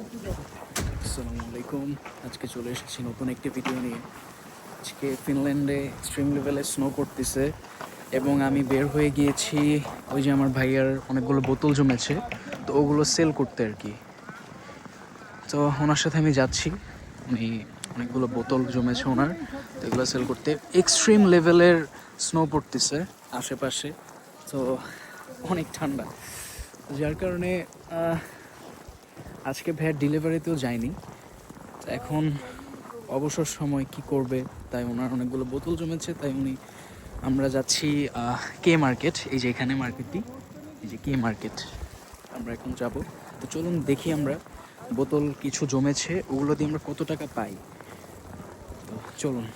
আসসালামু আলাইকুম। আজকে চলে এসেছি নতুন একটি ভিডিও নিয়ে। আজকে ফিনল্যান্ডে এক্সট্রিম লেভেলে স্নো পড়তেছে এবং আমি বের হয়ে গিয়েছি। ওই যে আমার ভাইয়ার অনেকগুলো বোতল জমেছে, তো ওগুলো সেল করতে আর কি। তো ওনার সাথে আমি যাচ্ছি। উনি অনেকগুলো বোতল জমেছে ওনার, তো এগুলো সেল করতে। এক্সট্রিম লেভেলের স্নো পড়তেছে আশেপাশে, তো অনেক ঠান্ডা, যার কারণে আজকে ভ্যাট ডেলিভারিতেও যায়নি। তো এখন অবসর সময় কি করবে, তাই ওনার অনেকগুলো বোতল জমেছে, তাই আমরা যাচ্ছি কে মার্কেট। এই যে এখানে মার্কেটটি, এই যে কে মার্কেট, আমরা এখন যাব। তো চলুন দেখি আমরা বোতল কিছু জমেছে, ওগুলো দিয়ে আমরা কত টাকা পাই। তো চলুন।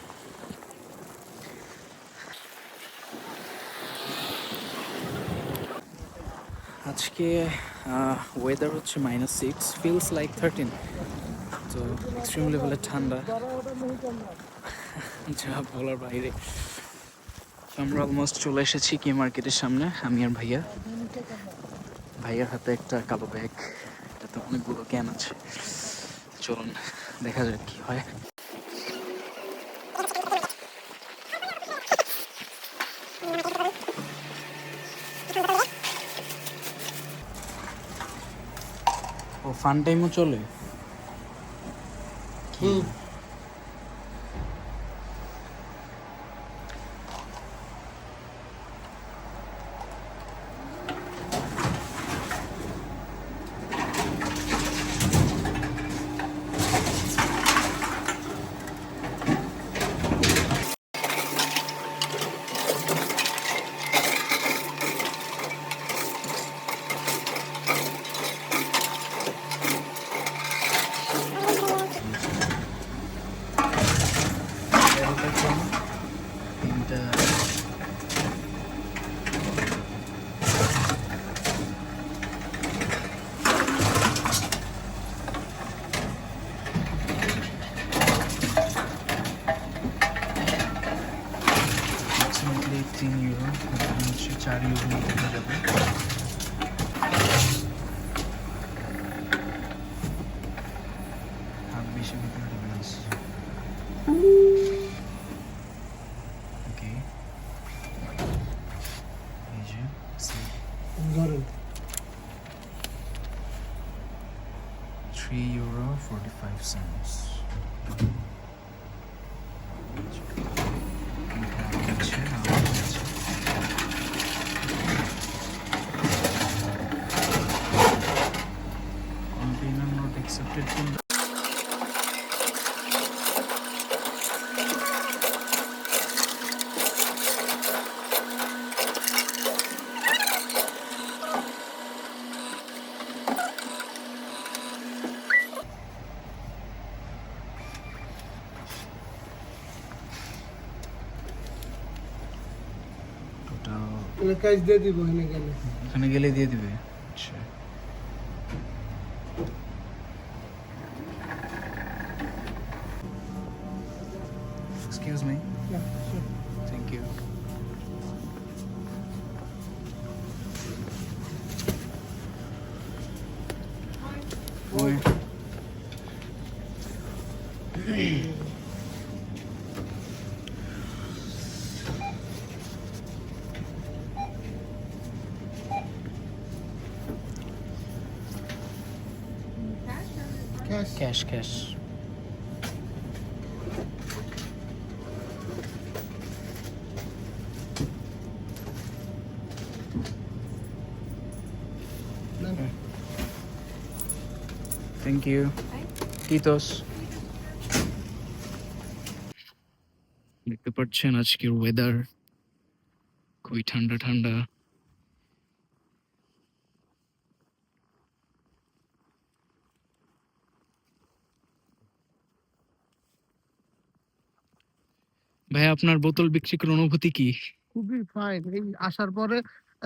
আজকে ওয়েদার হচ্ছে -6, ফিলস লাইক 13। তো এক্সট্রিম লেভেলের ঠান্ডা, যা বলার বাইরে। আমরা অলমোস্ট চলে এসেছি কে মার্কেটের সামনে, আমি আর ভাইয়া। ভাইয়ার হাতে একটা কালো ব্যাগ, এটাতে অনেকগুলো ক্যান আছে। চলুন দেখা যাক কি হয়। ও ফান টাইমও চলে কি? তিনটা। অ্যাপ্রক্সিমেটলি 3 ইউরো, হচ্ছে 4 ইউরো মতো হয়ে যাবে। হাফ বেশি ভিতরে ডিফারেন্স। ওকে, এই যে ধরেন 3 euro 45 cents. Container not accepted from the total কাজ দিয়ে দিব এখানে গেলে দিয়ে দিবে। আচ্ছা, এক্সকিউজ মি, থ্যাংক ইউ। ওই ক্যাশ ক্যাশ। Thank you, কিটোস। দেখতে পাচ্ছেন আজকের ওয়েদার খুবই ঠান্ডা ঠান্ডা। ভাই, আপনার বোতল বিক্রি করার অনুভূতি কি? খুবই ফাইন। এই আসার পরে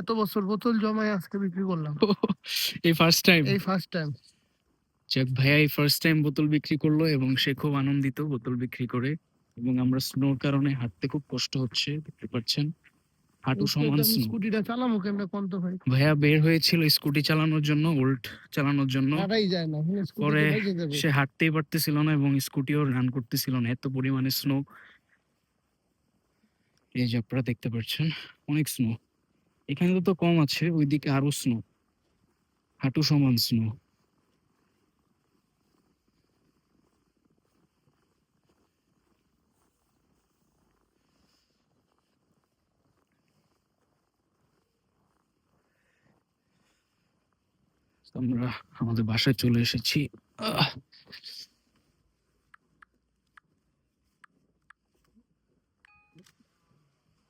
এত বছর বোতল জমায় আজকে বিক্রি করলাম। এই ফার্স্ট টাইম? এই ফার্স্ট টাইম। যাক, ভাইয়া এই ফার্স্ট টাইম বোতল বিক্রি করলো এবং সে খুব আনন্দিত বোতল বিক্রি করে। এবং আমরা স্নোর কারণে হাঁটতে খুব কষ্ট হচ্ছে, দেখতে পাচ্ছেন। হাঁটু এই তো সমান আমি স্নো। স্কুটিটা চালামু কেমনে কোন তো ভাই? ভাইয়া বের হয়েছিল স্কুটি চালানোর জন্য, উল্ট চালানোর জন্য। হাঁটাই যায় না, এখন স্কুটি পরে তো বাইচে যাবে। সে হাঁটতেই পারতেছিল না এবং স্কুটিও রান করতেছিল না, এত পরিমাণে স্নো। এই যে আপনারা দেখতে পাচ্ছেন অনেক স্নো। এখানে তো কম আছে, ওইদিকে আরো স্নো, হাঁটু সমান স্নো। আমরা আমাদের বাসায় চলে এসেছি।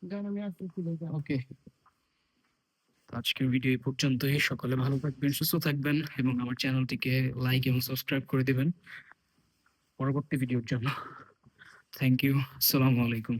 কারণ আমি আসতেছি ভাই। ওকে, আজকের ভিডিও এই পর্যন্তই। সকলে ভালো থাকবেন, সুস্থ থাকবেন এবং আমার চ্যানেলটিকে লাইক এবং সাবস্ক্রাইব করে দিবেন পরবর্তী ভিডিওর জন্য। থ্যাংক ইউ, আসসালামু আলাইকুম।